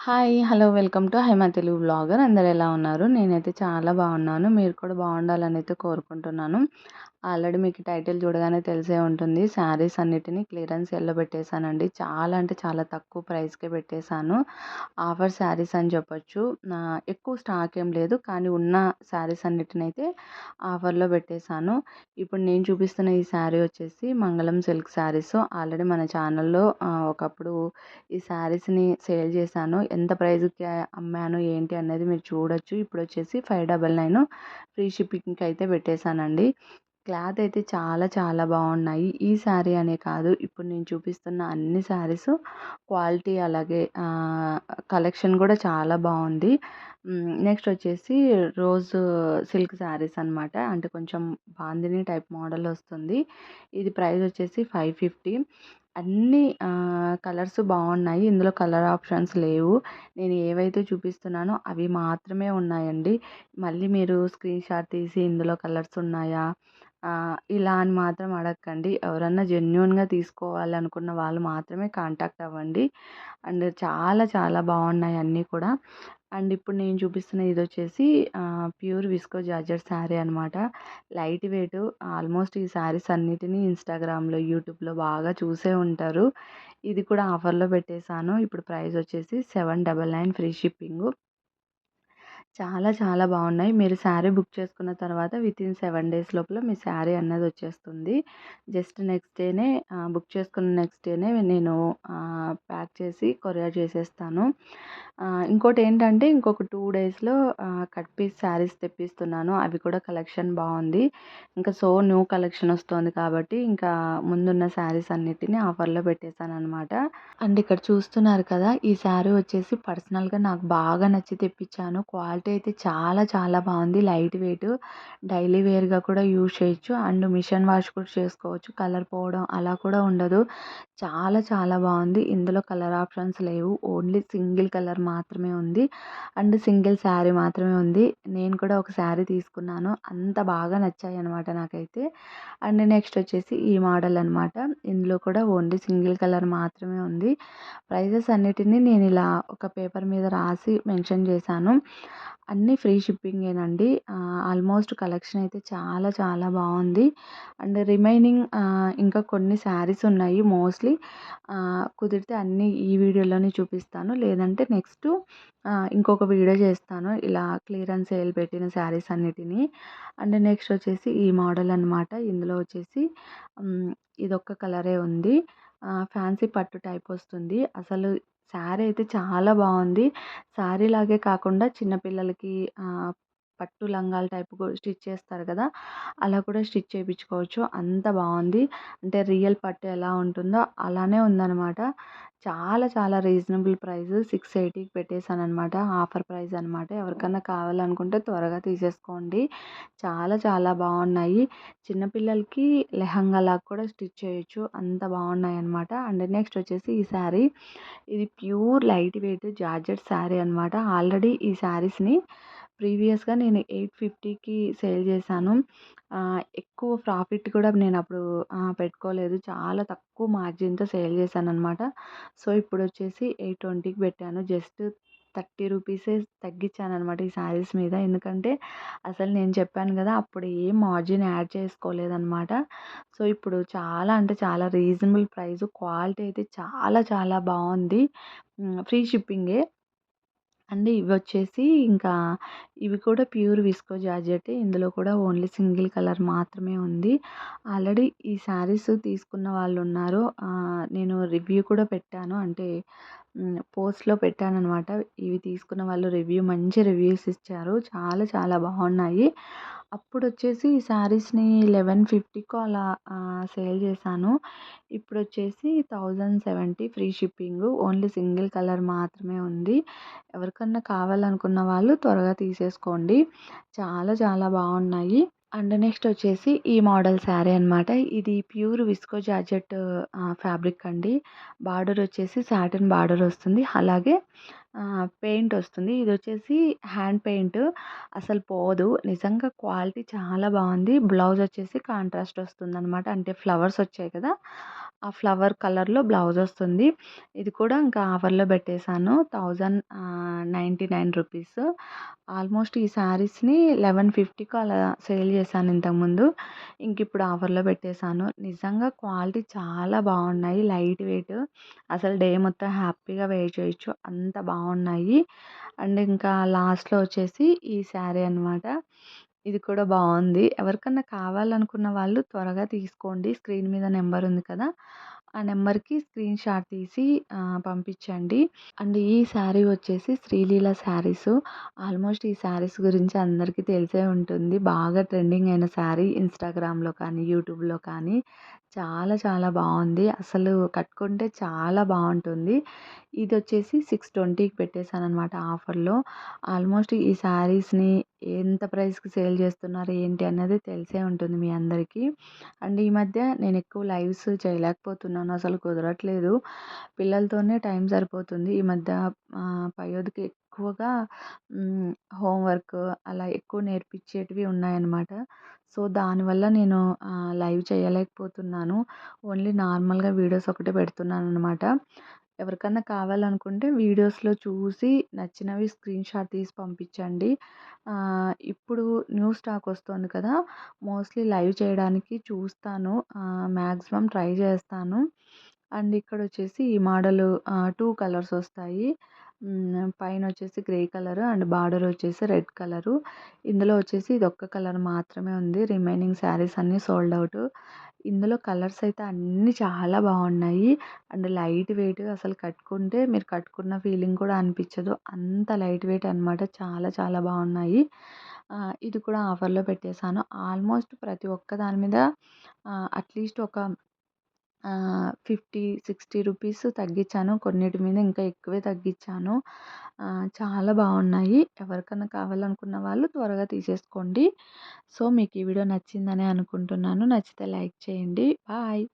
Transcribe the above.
Hi! Hello! Welcome to Haima Telugu vlogger. అందరూ ఎలా ఉన్నారు? నేనైతే చాలా బాగున్నాను. మీరు కూడా బాగుండాలని అయితే కోరుకుంటున్నాను. ఆల్రెడీ మీకు టైటిల్ చూడగానే తెలిసే ఉంటుంది. శారీస్ అన్నిటిని క్లియరెన్స్ సేల్‌లో పెట్టేశానండి. చాలా అంటే చాలా తక్కువ ప్రైస్‌కే పెట్టేశాను. ఆఫర్ శారీస్ అని చెప్పొచ్చు. ఎక్కువ స్టాక్ ఏం లేదు. కానీ ఉన్న శారీస్ అన్నిటినైతే ఆఫర్‌లో పెట్టేశాను. ఇప్పుడు నేను చూపిస్తున్న ఈ శారీ వచ్చేసి మంగళం సిల్క్ శారీస్. ఆల్రెడీ మన ఛానల్‌లో ఒకప్పుడు ఈ శారీస్‌ని సేల్ చేశాను. ఎంత ప్రైస్‌కి అమ్మాను ఏంటి అనేది మీరు చూడొచ్చు. ఇప్పుడొచ్చేసి 599 ఫ్రీ షిప్పింగ్‌కి అయితే పెట్టేశానండి. క్లాత్ అయితే చాలా చాలా బాగున్నాయి. ఈ శారీ అనే కాదు, ఇప్పుడు నేను చూపిస్తున్న అన్ని శారీస్ క్వాలిటీ అలాగే కలెక్షన్ కూడా చాలా బాగుంది. నెక్స్ట్ వచ్చేసి రోజ్ సిల్క్ శారీస్ అనమాట. అంటే కొంచెం బాందిని టైప్ మోడల్ వస్తుంది. ఇది ప్రైస్ వచ్చేసి 550. అన్ని కలర్స్ బాగున్నాయి. ఇందులో కలర్ ఆప్షన్స్ లేవు. నేను ఏవైతే చూపిస్తున్నానో అవి మాత్రమే ఉన్నాయండి. మళ్ళీ మీరు స్క్రీన్ షాట్ తీసి ఇందులో కలర్స్ ఉన్నాయా ఇలా అని మాత్రం అడగకండి. ఎవరన్నా జెన్యూన్‌గా తీసుకోవాలనుకున్న వాళ్ళు మాత్రమే కాంటాక్ట్ అవ్వండి. అండ్ చాలా చాలా బాగున్నాయి అన్నీ కూడా. అండ్ ఇప్పుడు నేను చూపిస్తున్న ఇదొచ్చేసి ప్యూర్ విస్కో జార్జెట్ శారీ అనమాట. Light weight. ఆల్మోస్ట్ ఈ శారీస్ అన్నిటిని ఇన్‌స్టాగ్రామ్‌లో, యూట్యూబ్‌లో బాగా చూసే ఉంటారు. ఇది కూడా ఆఫర్‌లో పెట్టేశాను. ఇప్పుడు ప్రైస్ వచ్చేసి 799 ఫ్రీ షిప్పింగు. చాలా చాలా బాగున్నాయి. మీరు శారీ బుక్ చేసుకున్న తర్వాత వితిన్ 7 డేస్ లోపల మీ శారీ అన్నది వచ్చేస్తుంది. జస్ట్ నెక్స్ట్ డేనే బుక్ చేసుకున్న నెక్స్ట్ డేనే నేను ప్యాక్ చేసి కొరియర్ చేసేస్తాను. ఇంకోటేంటంటే ఇంకొక 2 డేస్‌లో కట్ పీస్ శారీస్ తెప్పిస్తున్నాను. అవి కూడా కలెక్షన్ బాగుంది. ఇంకా న్యూ కలెక్షన్ వస్తోంది కాబట్టి ఇంకా ముందున్న శారీస్ అన్నిటిని ఆఫర్‌లో పెట్టేశాననమాట. అండ్ ఇక్కడ చూస్తున్నారు కదా! ఈ శారీ వచ్చేసి పర్సనల్‌గా నాకు బాగా నచ్చి తెప్పించాను. క్వాలిటీ అయితే చాలా చాలా బాగుంది. Light weight. డైలీ వేర్‌గా కూడా యూజ్ చేయొచ్చు. అండ్ మిషన్ వాష్ కూడా చేసుకోవచ్చు. కలర్ పోవడం అలా కూడా ఉండదు. చాలా చాలా బాగుంది. ఇందులో కలర్ ఆప్షన్స్ లేవు. ఓన్లీ సింగిల్ కలర్ మాత్రమే ఉంది. అండ్ సింగిల్ శారీ మాత్రమే ఉంది. నేను కూడా ఒక శారీ తీసుకున్నాను. అంత బాగా నచ్చాయన్నమాట నాకైతే. అండ్ నెక్స్ట్ వచ్చేసి ఈ మోడల్ అనమాట. ఇందులో కూడా ఓన్లీ సింగిల్ కలర్ మాత్రమే ఉంది. ప్రైజెస్ అన్నిటిని నేను ఇలా ఒక పేపర్ మీద రాసి మెన్షన్ చేశాను. అన్నీ ఫ్రీ షిప్పింగేనండి. ఆల్మోస్ట్ కలెక్షన్ అయితే చాలా చాలా బాగుంది. అండ్ రిమైనింగ్ ఇంకా కొన్ని శారీస్ ఉన్నాయి. మోస్ట్లీ కుదిరితే అన్నీ ఈ వీడియోలోనే చూపిస్తాను. లేదంటే నెక్స్ట్ ఇంకొక వీడియో చేస్తాను. ఇలా క్లియరెన్స్ సేల్ పెట్టిన శారీస్ అన్నిటిని. అండ్ నెక్స్ట్ వచ్చేసి ఈ మోడల్ అనమాట. ఇందులో వచ్చేసి ఇదొక్క కలరే ఉంది. ఫ్యాన్సీ పట్టు టైప్ వస్తుంది. అసలు శారీ అయితే చాలా బాగుంది. శారీ లాగే కాకుండా చిన్న పిల్లలకి పట్టు లంగాలు టైప్ స్టిచ్ చేస్తారు కదా! అలా కూడా స్టిచ్ చేపించుకోవచ్చు. అంత బాగుంది. అంటే రియల్ పట్టు ఎలా ఉంటుందో అలానే ఉందనమాట. చాలా చాలా రీజనబుల్ ప్రైస్ 680కి పెట్టేశాననమాట. ఆఫర్ ప్రైస్ అనమాట. ఎవరికన్నా కావాలనుకుంటే త్వరగా తీసేసుకోండి. చాలా చాలా బాగున్నాయి. చిన్నపిల్లలకి లెహంగాలాగా కూడా స్టిచ్ చేయొచ్చు. అంత బాగున్నాయన్నమాట. అండ్ నెక్స్ట్ వచ్చేసి ఈ శారీ. ఇది pure light weight georgette sari అనమాట. ఆల్రెడీ ఈ శారీస్‌ని ప్రీవియస్‌గా నేను 850కి సేల్ చేశాను. ఎక్కువ ప్రాఫిట్ కూడా నేనప్పుడు పెట్టుకోలేదు. చాలా తక్కువ మార్జిన్‌తో సేల్ చేశాననమాట. సో, ఇప్పుడొచ్చేసి 820కి పెట్టాను. జస్ట్ 30 రూపీసే తగ్గించాననమాట ఈ శారీస్ మీద. ఎందుకంటే అసలు నేను చెప్పాను కదా! అప్పుడు ఏం మార్జిన్ యాడ్ చేసుకోలేదనమాట. సో, ఇప్పుడు చాలా అంటే చాలా రీజనబుల్ ప్రైస్. క్వాలిటీ అయితే చాలా చాలా బాగుంది. ఫ్రీ షిప్పింగే. అండ్ ఇవొచ్చేసి ఇంకా ఇవి కూడా ప్యూర్ విస్కో జార్జెట్టే. ఇందులో కూడా ఓన్లీ సింగిల్ కలర్ మాత్రమే ఉంది. ఆల్రెడీ ఈ శారీస్ తీసుకున్న వాళ్ళున్నారు. నేను రివ్యూ కూడా పెట్టాను. అంటే పోస్ట్‌లో పెట్టాననమాట. ఇవి తీసుకున్న వాళ్ళు మంచి రివ్యూస్ ఇచ్చారు. చాలా చాలా బాగున్నాయి. అప్పుడొచ్చేసి ఈ శారీస్‌ని 1150కో అలా సేల్ చేశాను. ఇప్పుడొచ్చేసి 1070 free shipping. Only single colour మాత్రమే ఉంది. ఎవరికన్నా కావాలనుకున్న వాళ్ళు త్వరగా తీసేసుకోండి. చాలా చాలా బాగున్నాయి. అండ్ నెక్స్ట్ వచ్చేసి ఈ మోడల్ శారీ అనమాట. ఇది ప్యూర్ విస్కో జార్జెట్ ఫ్యాబ్రిక్ అండి. బార్డర్ వచ్చేసి సాటిన్ బార్డర్ వస్తుంది. అలాగే పెయింట్ వస్తుంది. ఇదొచ్చేసి హ్యాండ్ పెయింట్. అసలు పోదు. నిజంగా క్వాలిటీ చాలా బాగుంది. బ్లౌజ్ వచ్చేసి కాంట్రాస్ట్ వస్తుందనమాట. అంటే ఫ్లవర్స్ వచ్చాయి కదా! ఆ ఫ్లవర్ కలర్‌లో బ్లౌజొస్తుంది. ఇది కూడా ఇంకా ఆఫర్‌లో పెట్టేశాను. 1099 రూపీస్. ఆల్మోస్ట్ ఈ శారీస్‌ని 1150కో అలా సేల్ చేశాను ఇంతకుముందు. ఇంకిప్పుడు ఆఫర్‌లో పెట్టేశాను. నిజంగా క్వాలిటీ చాలా బాగున్నాయి. Light weight. అసలు డే మొత్తం హ్యాపీగా వేర్ చేయొచ్చు. అంత బాగున్నాయి. అండ్ ఇంకా లాస్ట్‌లో వచ్చేసి ఈ శారీ అనమాట. ఇది కూడా బావుంది. ఎవరికన్నా కావాలనుకున్న వాళ్ళు త్వరగా తీసుకోండి. స్క్రీన్ మీద నెంబర్ ఉంది కదా! ఆ నెంబర్‌కి స్క్రీన్ షాట్ తీసి పంపించండి. అండ్ ఈ శారీ వచ్చేసి శ్రీలీల శారీసు. ఆల్మోస్ట్ ఈ శారీస్ గురించి అందరికీ తెలిసే ఉంటుంది. బాగా ట్రెండింగ్ అయిన శారీ ఇన్‌స్టాగ్రామ్‌లో కానీ, యూట్యూబ్‌లో కానీ చాలా చాలా బావుంది. అసలు కట్టుకుంటే చాలా బావుంటుంది. ఇదొచ్చేసి 620కి పెట్టేసాననమాట ఆఫర్‌లో. ఆల్మోస్ట్ ఈ శారీస్‌ని ఎంత ప్రైస్‌కి సేల్ చేస్తున్నారు ఏంటి అన్నది తెలిసే ఉంటుంది మీ అందరికీ. అండ్ ఈ మధ్య నేను ఎక్కువ లైవ్స్ చేయలేకపోతున్నాను. అసలు కుదరట్లేదు. పిల్లలతోనే టైం సరిపోతుంది. ఈ మధ్య పయోధికి ఎక్కువగా హ్మ్, హోంవర్క్ అలా ఎక్కువ నేర్పించేటివి ఉన్నాయన్నమాట. సో, దానివల్ల నేను లైవ్ చేయలేకపోతున్నాను. ఓన్లీ నార్మల్‌గా వీడియోస్ ఒకటే పెడుతున్నాననమాట. ఎవరికన్నా కావాలనుకుంటే వీడియోస్‌లో చూసి నచ్చినవి స్క్రీన్ షాట్ తీసి పంపించండి. ఇప్పుడు న్యూ స్టాక్ వస్తుంది కదా! మోస్ట్‌లీ లైవ్ చేయడానికి చూస్తాను. మాక్సిమం ట్రై చేస్తాను. అండ్ ఇక్కడొచ్చేసి ఈ మోడలు 2 కలర్స్ వస్తాయి. పైనొచ్చేసి గ్రే కలరు అండ్ బార్డర్ వచ్చేసి రెడ్ కలరు. ఇందులో వచ్చేసి ఇదొక్క కలర్ మాత్రమే ఉంది. రిమైనింగ్ శారీస్ అన్నీ సోల్డ్ ఔట్. ఇందులో కలర్స్ అయితే అన్నీ చాలా బాగున్నాయి. అండ్ లైట్ వెయిట్ అసలు కట్టుకుంటే మీరు కట్టుకున్న ఫీలింగ్ కూడా అనిపించదు. అంత లైట్ వెయిట్ అనమాట. చాలా చాలా బాగున్నాయి. ఇది కూడా ఆఫర్‌లో పెట్టేశాను. ఆల్మోస్ట్ ప్రతి ఒక్క దాని మీద అట్‌లీస్ట్ ఒక 50, 60 రూపీస్ తగ్గించాను. కొన్నిటి మీద ఇంకా ఎక్కువే తగ్గించాను. చాలా బాగున్నాయి. ఎవరికన్నా కావాలనుకున్న వాళ్ళు త్వరగా తీసేసుకోండి. సో, మీకు ఈ వీడియో నచ్చిందనే అనుకుంటున్నాను. నచ్చితే లైక్ చేయండి. బాయ్.